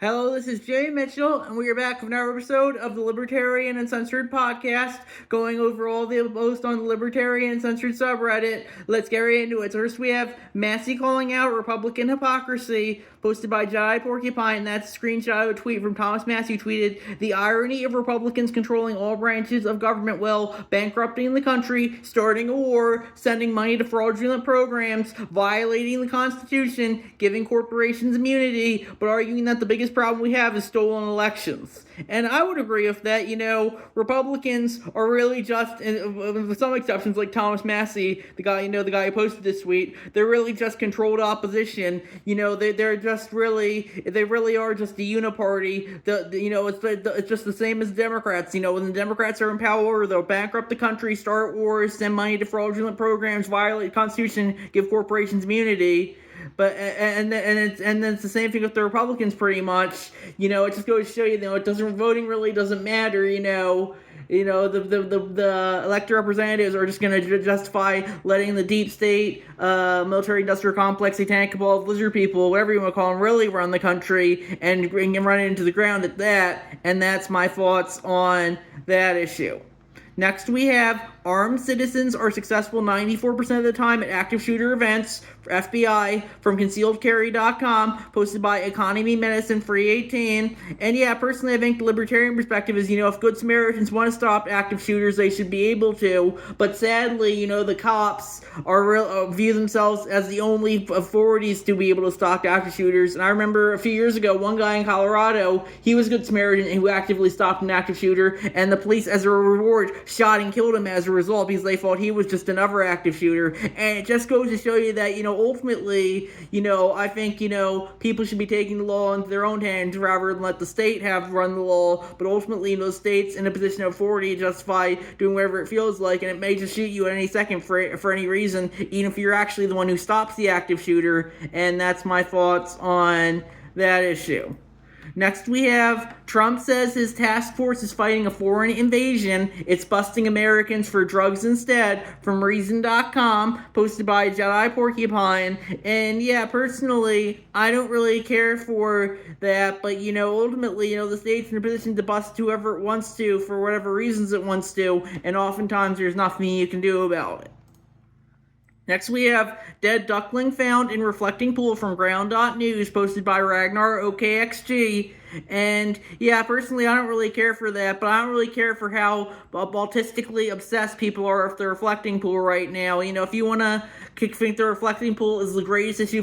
Hello, this is Jay Mitchell, and we are back with another episode of the Libertarian Uncensored podcast, going over all the posts on the Libertarian Uncensored subreddit. Let's get right into it. First, we have Massey calling out Republican hypocrisy, posted by Jedi Porcupine, and that's a screenshot of a tweet from Thomas Massey, who tweeted, "The irony of Republicans controlling all branches of government while bankrupting the country, starting a war, sending money to fraudulent programs, violating the Constitution, giving corporations immunity, but arguing that the biggest problem we have is stolen elections." And I would agree with that. Republicans are really just, with some exceptions like Thomas Massey, the guy who posted this tweet, they're really just controlled opposition. They really are just the uniparty. It's just the same as Democrats. When the Democrats are in power, they'll bankrupt the country, start wars, send money to fraudulent programs, violate the Constitution, give corporations immunity. But and then it's the same thing with the Republicans, pretty much. It just goes to show you, voting really doesn't matter. The elected representatives are just going to justify letting the deep state, military-industrial complex, satanic cabal of lizard people, whatever you want to call them, really run the country and run it into the ground at that. And that's my thoughts on that issue. Next, we have armed citizens are successful 94% of the time at active shooter events, FBI, from concealedcarry.com, posted by Economy Medicine Free 18. And yeah, personally, I think the libertarian perspective is, if Good Samaritans want to stop active shooters, they should be able to. But sadly, the cops view themselves as the only authorities to be able to stop active shooters. And I remember a few years ago, one guy in Colorado, he was a Good Samaritan who actively stopped an active shooter, and the police, as a reward, shot and killed him as a result because they thought he was just another active shooter. And it just goes to show you that, ultimately, I think, people should be taking the law into their own hands rather than let the state run the law. But ultimately, the state's in a position of authority to justify doing whatever it feels like, and it may just shoot you at any second for any reason, even if you're actually the one who stops the active shooter. And that's my thoughts on that issue. Next, we have Trump says his task force is fighting a foreign invasion. It's busting Americans for drugs instead, from Reason.com, posted by Jedi Porcupine. And yeah, personally, I don't really care for that, but ultimately, the state's in a position to bust whoever it wants to for whatever reasons it wants to, and oftentimes there's nothing you can do about it. Next, we have dead duckling found in reflecting pool from ground.news, posted by Ragnar OKXG. And yeah, personally, I don't really care for that, but I don't really care for how autistically obsessed people are with the reflecting pool right now. If you want to think the reflecting pool is the greatest issue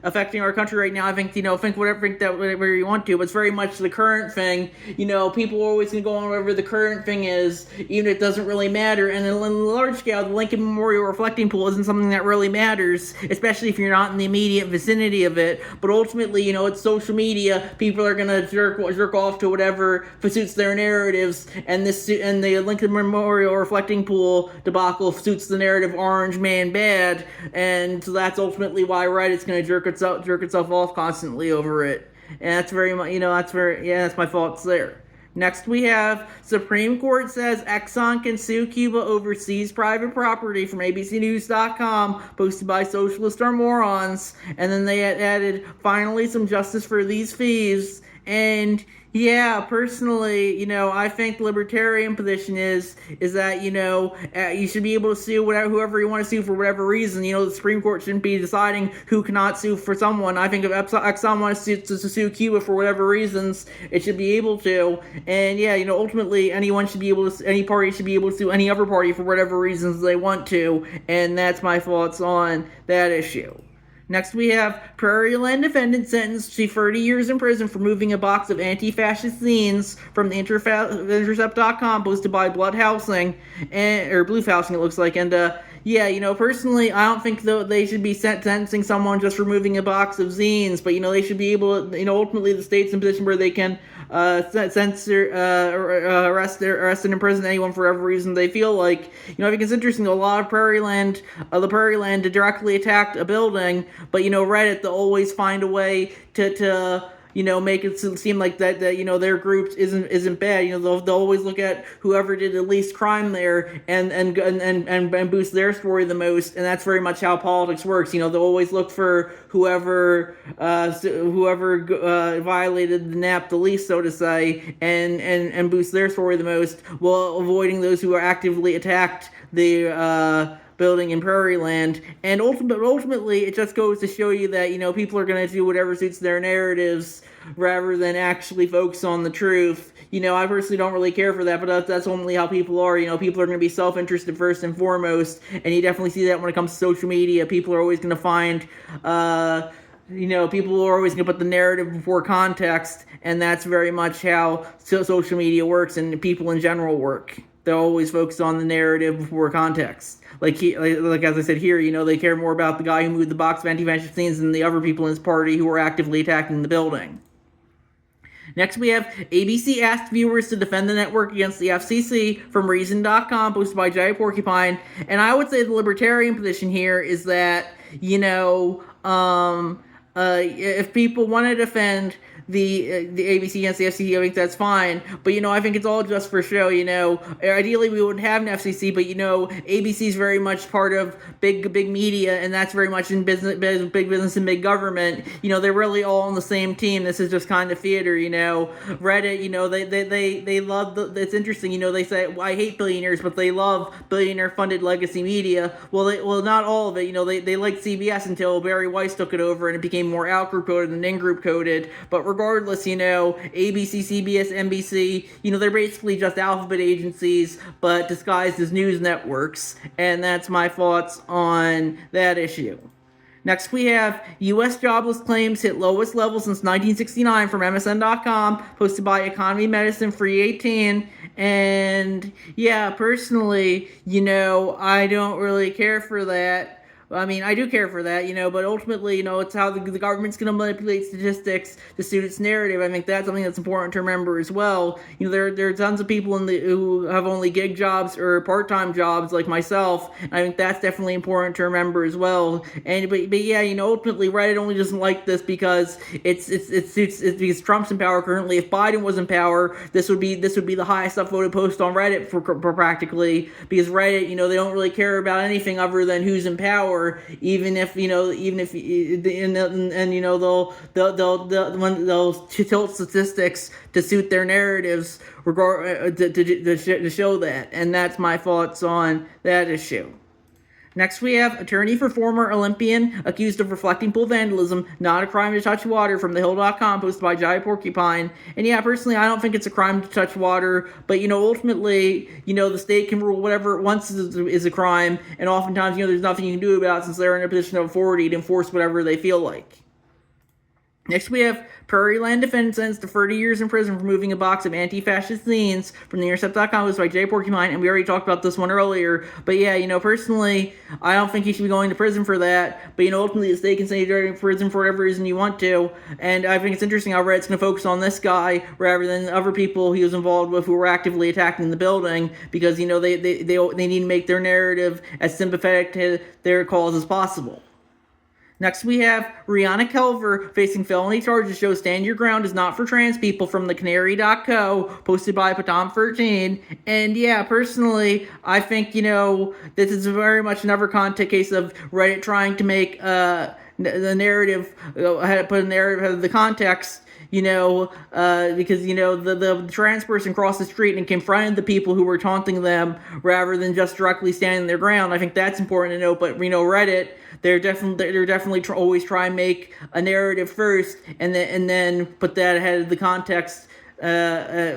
affecting our country right now, I think, think whatever you want to, but it's very much the current thing. People are always going to go on whatever the current thing is, even if it doesn't really matter. And on the large scale, the Lincoln Memorial reflecting pool isn't something that really matters, especially if you're not in the immediate vicinity of it. But ultimately, it's social media. People are gonna jerk off to whatever suits their narratives, and the Lincoln Memorial reflecting pool debacle suits the narrative orange man bad, and so that's ultimately why Reddit's gonna jerk itself off constantly over it. And that's very much, that's my thoughts there. Next, we have Supreme Court says Exxon can sue Cuba over seized private property, from abcnews.com, posted by Socialists Are Morons. And then they added, finally, some justice for these thieves. And yeah, personally, I think the libertarian position is that, you should be able to sue whoever you want to sue for whatever reason. The Supreme Court shouldn't be deciding who cannot sue for someone. I think if Exxon wants to sue Cuba for whatever reasons, it should be able to. And yeah, ultimately, any party should be able to sue any other party for whatever reasons they want to. And that's my thoughts on that issue. Next, we have Prairie Land defendant sentenced to 30 years in prison for moving a box of anti-fascist zines, from the Intercept.com, posted by Blue Housing, it looks like. And yeah, personally, I don't think they should be sentencing someone just for moving a box of zines, but they should be able to, ultimately the state's in a position where they can censor, arrest and imprison anyone for whatever reason they feel like. I think it's interesting, a lot of the Prairie Land directly attacked a building, but Reddit, they'll always find a way to make it seem like that their group isn't bad. They'll always look at whoever did the least crime there and boost their story the most, and that's very much how politics works. They'll always look for whoever violated the NAP the least, so to say, and boost their story the most, while avoiding those who are actively attacked the building in Prairie Land. And ultimately, it just goes to show you that, people are going to do whatever suits their narratives rather than actually focus on the truth. I personally don't really care for that, but that's only how people are. People are going to be self-interested first and foremost, and you definitely see that when it comes to social media. People are always going to find, people are always going to put the narrative before context, and that's very much how social media works and people in general work. They'll always focus on the narrative before context. Like as I said here, they care more about the guy who moved the box of anti-fascist scenes than the other people in his party who were actively attacking the building. Next, we have ABC asked viewers to defend the network against the FCC from Reason.com, posted by Jay Porcupine. And I would say the Libertarian position here is that, if people want to defend the ABC against the FCC, I think that's fine. But, I think it's all just for show, Ideally, we wouldn't have an FCC, but, ABC is very much part of big media, and that's very much in big business and big government. They're really all on the same team. This is just kind of theater, Reddit, they love it's interesting, they say, I hate billionaires, but they love billionaire-funded legacy media. Well, not all of it. They liked CBS until Barry Weiss took it over, and it became more out-group coded than in-group coded. But regardless, ABC, CBS, NBC, they're basically just alphabet agencies, but disguised as news networks. And that's my thoughts on that issue. Next, we have U.S. jobless claims hit lowest level since 1969 from MSN.com, posted by Economy Medicine 318. And yeah, personally, I don't really care for that. I mean, I do care for that, but ultimately, it's how the government's going to manipulate statistics to suit its narrative. I think that's something that's important to remember as well. There are tons of people who have only gig jobs or part-time jobs like myself. And I think that's definitely important to remember as well. But yeah, ultimately, Reddit only doesn't like this because it's because Trump's in power currently. If Biden was in power, this would be the highest upvoted post on Reddit for practically, because Reddit, they don't really care about anything other than who's in power. Even if they'll tilt statistics to suit their narratives, to show that, and that's my thoughts on that issue. Next, we have attorney for former Olympian accused of reflecting pool vandalism, not a crime to touch water, from thehill.com, posted by Jai Porcupine. And yeah, personally, I don't think it's a crime to touch water, but ultimately, the state can rule whatever it wants is a crime, and oftentimes, there's nothing you can do about it since they're in a position of authority to enforce whatever they feel like. Next, we have Prairie Land defendant sentenced to 30 years in prison for moving a box of anti-fascist zines from TheIntercept.com. It was by Jay Porcupine, and we already talked about this one earlier. But yeah, personally, I don't think he should be going to prison for that. But, ultimately, the state can send you to prison for whatever reason you want to. And I think it's interesting how Reddit's going to focus on this guy rather than other people he was involved with who were actively attacking the building, because, they need to make their narrative as sympathetic to their cause as possible. Next, we have Rihanna Kelver facing felony charges show Stand Your Ground is not for trans people, from thecanary.co, posted by Patom13. And yeah, personally, I think, this is very much another context case of Reddit trying to make the narrative, put a narrative out of the context, because, the trans person crossed the street and confronted the people who were taunting them rather than just directly standing their ground. I think that's important to note, but, Reddit, they're definitely always try and make a narrative first and then put that ahead of the context,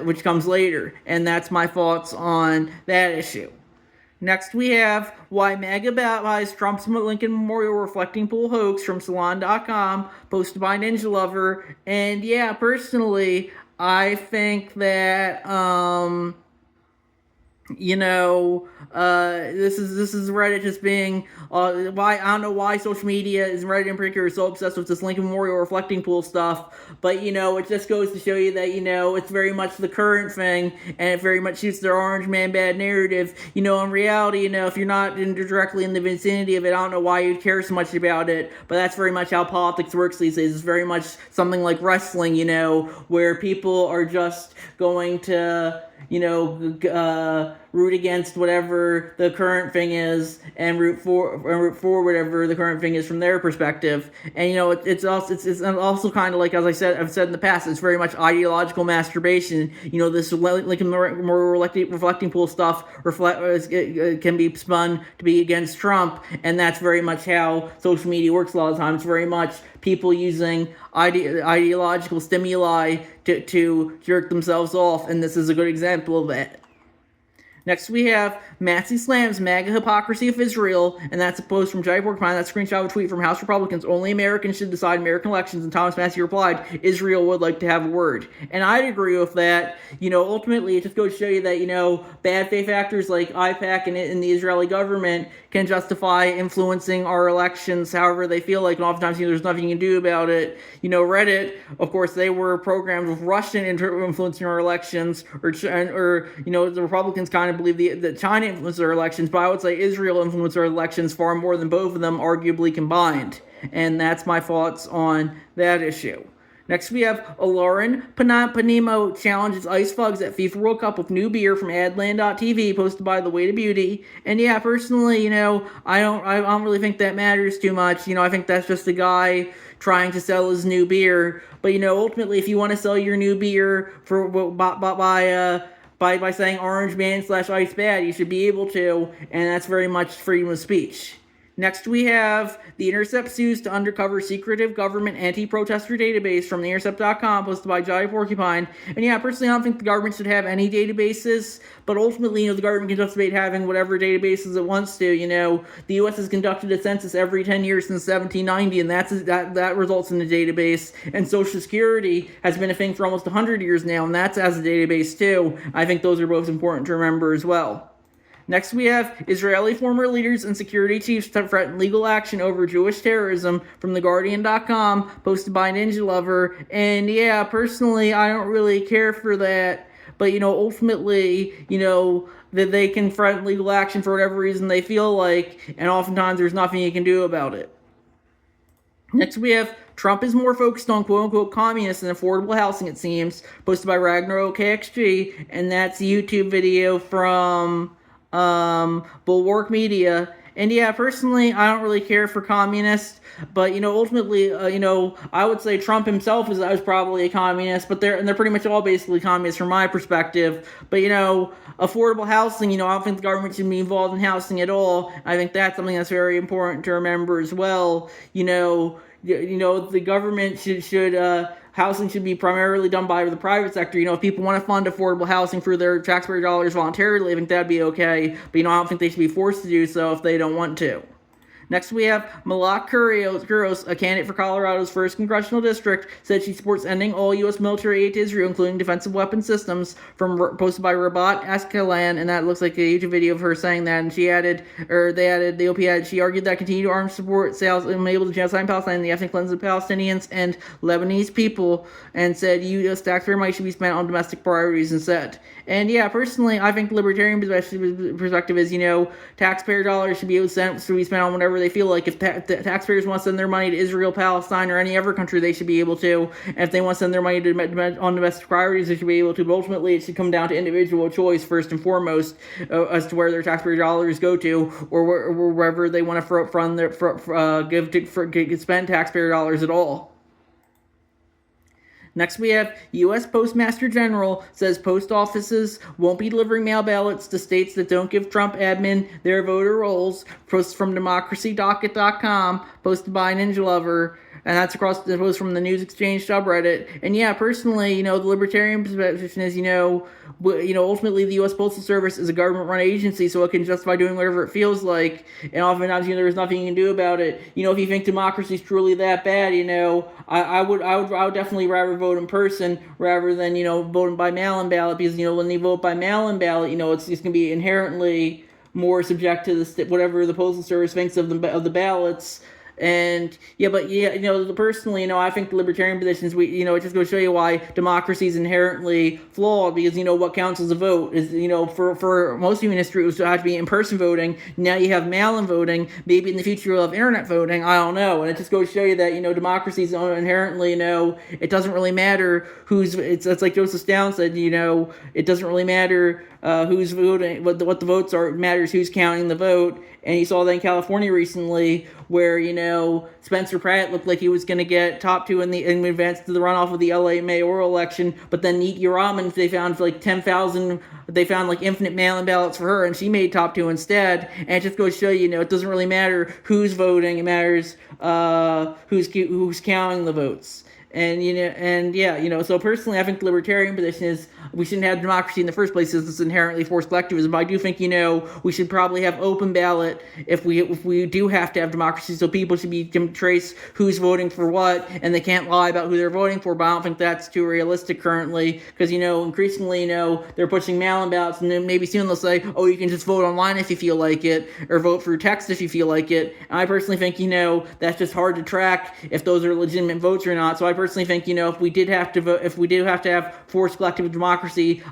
which comes later. And that's my thoughts on that issue. Next, we have why MAGA baptized Trump's Lincoln Memorial reflecting pool hoax, from Salon.com, posted by Ninja Lover. And yeah, personally, I think that This is Reddit just being why I don't know why social media is Reddit in particular is so obsessed with this Lincoln Memorial reflecting pool stuff, but it just goes to show you that it's very much the current thing, and it very much shoots their orange man bad narrative. In reality, if you're not directly in the vicinity of it, I don't know why you'd care so much about it, but that's very much how politics works these days. It's very much something like wrestling, where people are just going to root against whatever the current thing is, and root for whatever the current thing is from their perspective. And it's also kind of like, as I've said in the past, it's very much ideological masturbation. This Lincoln Memorial reflecting pool stuff can be spun to be against Trump, and that's very much how social media works a lot of the time. It's very much people using ideological stimuli to jerk themselves off, and this is a good example of that. Next, we have Matsy slams MAGA hypocrisy of Israel, and that's a post from Jai Porcupine. That screenshot of a tweet from House Republicans. Only Americans should decide American elections, and Thomas Massey replied, Israel would like to have a word. And I'd agree with that. Ultimately, it just goes to show you that, bad faith actors like IPAC and the Israeli government can justify influencing our elections however they feel like, and oftentimes there's nothing you can do about it. Reddit, of course, they were programmed with Russian influencing our elections, or the Republicans kind of believe that China influenced our elections, but I would say Israel influenced our elections far more than both of them arguably combined. And that's my thoughts on that issue. Next, we have Lauren Panimo challenges Ice Fugs at FIFA World Cup with new beer from Adland.tv, posted by The Way to Beauty. And yeah, personally, I don't really think that matters too much. I think that's just a guy trying to sell his new beer. But ultimately, if you want to sell your new beer by saying Orange Man / Ice Bad, you should be able to, and that's very much freedom of speech. Next, we have The Intercept sues to undercover secretive government anti-protester database from TheIntercept.com, posted by Jai Porcupine. And yeah, personally, I don't think the government should have any databases, but ultimately, the government can just debate having whatever databases it wants to. The U.S. has conducted a census every 10 years since 1790, and that results in a database. And Social Security has been a thing for almost 100 years now, and that's as a database too. I think those are both important to remember as well. Next, we have Israeli former leaders and security chiefs threaten legal action over Jewish terrorism from TheGuardian.com, posted by Ninja Lover. And yeah, personally, I don't really care for that. But, ultimately, that they can threaten legal action for whatever reason they feel like, and oftentimes there's nothing you can do about it. Next, we have Trump is more focused on quote-unquote communists than affordable housing, it seems, posted by Ragnarok KXG, and that's a YouTube video from Bulwark Media. And yeah, personally, I don't really care for communists, but ultimately, I would say Trump himself is probably a communist, but they're pretty much all basically communists from my perspective. But affordable housing, I don't think the government should be involved in housing at all. I think that's something that's very important to remember as well. The government should housing should be primarily done by the private sector. If people want to fund affordable housing through their taxpayer dollars voluntarily, I think that'd be okay. But I don't think they should be forced to do so if they don't want to. Next, we have Malak Kuros, a candidate for Colorado's 1st Congressional District, said she supports ending all U.S. military aid to Israel, including defensive weapon systems, posted by Rabat Askalan, and that looks like a YouTube video of her saying that, and she argued that continued arms support sales enable the genocide in Palestine and the ethnic cleansing of Palestinians and Lebanese people, and said U.S. taxpayer money should be spent on domestic priorities instead. And yeah, personally, I think the Libertarian perspective is, taxpayer dollars should be spent on whatever they feel like. If taxpayers want to send their money to Israel, Palestine, or any other country, they should be able to. And if they want to send their money on domestic priorities, they should be able to. But ultimately, it should come down to individual choice first and foremost as to where their taxpayer dollars go to, or wherever they want to spend taxpayer dollars at all. Next, we have U.S. Postmaster General says post offices won't be delivering mail ballots to states that don't give Trump admin their voter rolls. Post from democracydocket.com, posted by Ninja Lover. And that's across the post from the News Exchange subreddit. And yeah, personally, the libertarian position is, ultimately the U.S. Postal Service is a government-run agency, so it can justify doing whatever it feels like. And oftentimes, there's nothing you can do about it. If you think democracy is truly that bad, I would definitely rather vote in person rather than voting by mail-in ballot, because when you vote by mail-in ballot, it's going to be inherently more subject to whatever the Postal Service thinks of the ballots. And personally, I think the libertarian positions, it just goes to show you why democracy is inherently flawed, because what counts as a vote is, for most human history, it was to have to be in-person voting. Now you have mail-in voting. Maybe in the future you'll have internet voting. I don't know. And it just goes to show you that democracy is inherently, it doesn't really matter who's. It's like Joseph Stalin said. It doesn't really matter who's voting, what the votes are. It matters who's counting the vote. And you saw that in California recently, where Spencer Pratt looked like he was going to get top two in advance to the runoff of the LA mayoral election, but then Neat Uraman, they found like 10,000. They found like infinite mail-in ballots for her, and she made top two instead. And it just goes to show it doesn't really matter who's voting; it matters who's counting the votes. So personally, I think the libertarian position is we shouldn't have democracy in the first place, because it's inherently forced collectivism. But I do think, we should probably have open ballot if we do have to have democracy, so people should can trace who's voting for what, and they can't lie about who they're voting for. But I don't think that's too realistic currently, because, increasingly, they're pushing mail-in ballots, and then maybe soon they'll say, oh, you can just vote online if you feel like it, or vote through text if you feel like it. And I personally think, that's just hard to track if those are legitimate votes or not. So I personally think, if we do have to have forced collective democracy,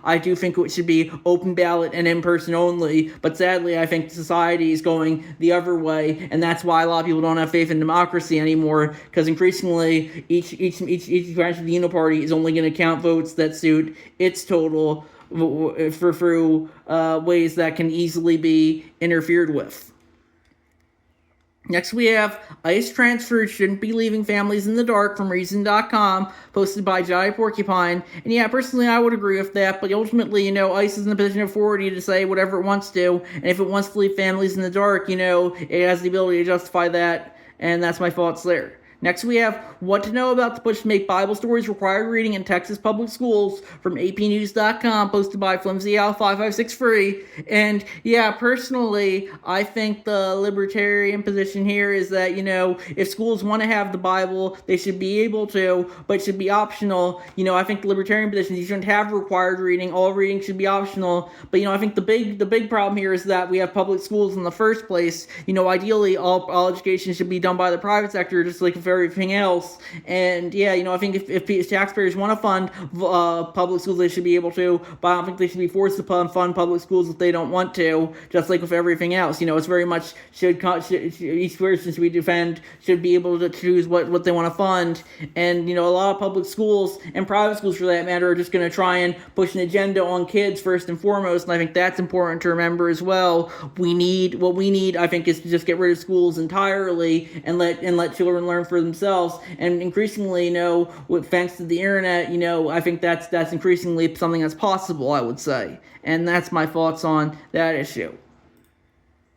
I do think it should be open ballot and in person only. But sadly, I think society is going the other way, and that's why a lot of people don't have faith in democracy anymore. Because increasingly, each branch of the Uniparty is only going to count votes that suit its total through ways that can easily be interfered with. Next, we have ICE transfers shouldn't be leaving families in the dark from Reason.com, posted by Jai Porcupine. And yeah, personally, I would agree with that, but ultimately, ICE is in a position of authority to say whatever it wants to, and if it wants to leave families in the dark, it has the ability to justify that, and that's my thoughts there. Next, we have what to know about the push to make Bible stories required reading in Texas public schools from apnews.com, posted by FlimsyAl5563. And yeah, personally, I think the libertarian position here is that, if schools want to have the Bible, they should be able to, but it should be optional. I think the libertarian position, you shouldn't have required reading. All reading should be optional. But, I think the big problem here is that we have public schools in the first place. Ideally, all education should be done by the private sector, just like for everything else. And yeah, I think if taxpayers want to fund public schools, they should be able to, but I don't think they should be forced to fund public schools if they don't want to, just like with everything else. It's very much each person should be able to choose what they want to fund. And a lot of public schools and private schools for that matter are just going to try and push an agenda on kids first and foremost, and I think that's important to remember as well. What we need, I think, is to just get rid of schools entirely and let children learn for themselves. And increasingly, thanks to the internet, I think that's increasingly something that's possible, I would say. And that's my thoughts on that issue.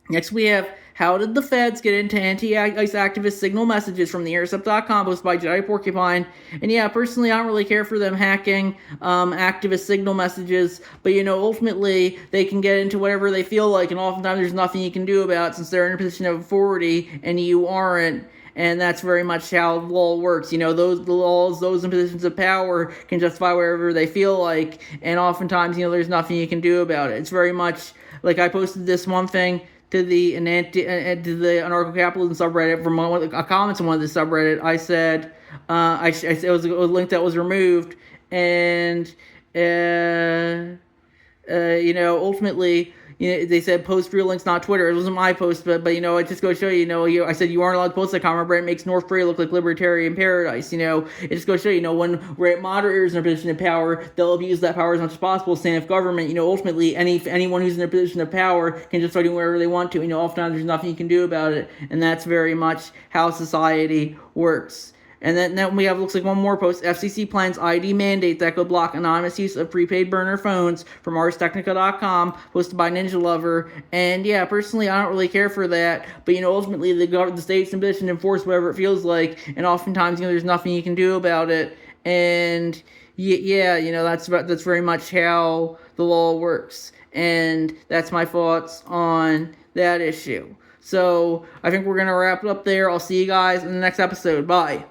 Next, we have how did the feds get into anti-ICE activist signal messages from TheIntercept.com, posted by Jedi Porcupine. And yeah, personally, I don't really care for them hacking activist signal messages, but ultimately, they can get into whatever they feel like, and oftentimes there's nothing you can do about it since they're in a position of authority and you aren't. And that's very much how the law works. Those in positions of power can justify whatever they feel like, and oftentimes, there's nothing you can do about it. It's very much like I posted this one thing to the anarcho-capitalism subreddit from a comment on one of the subreddit. I said, it was a link that was removed, and ultimately, they said post real links, not Twitter. It wasn't my post, but it just goes to show you, I said you aren't allowed to post that comment, but it makes North Korea look like libertarian paradise. It just goes to show when moderators in a position of power, they'll abuse that power as much as possible. Stand if government, ultimately anyone who's in a position of power can just start doing whatever they want to. Oftentimes there's nothing you can do about it, and that's very much how society works. And then we have, looks like one more post. FCC plans ID mandate that could block anonymous use of prepaid burner phones from ArsTechnica.com, posted by Ninja Lover. And yeah, personally, I don't really care for that. But ultimately, the state's in a position to enforce whatever it feels like, and oftentimes, there's nothing you can do about it. And yeah, that's very much how the law works. And that's my thoughts on that issue. So I think we're gonna wrap it up there. I'll see you guys in the next episode. Bye.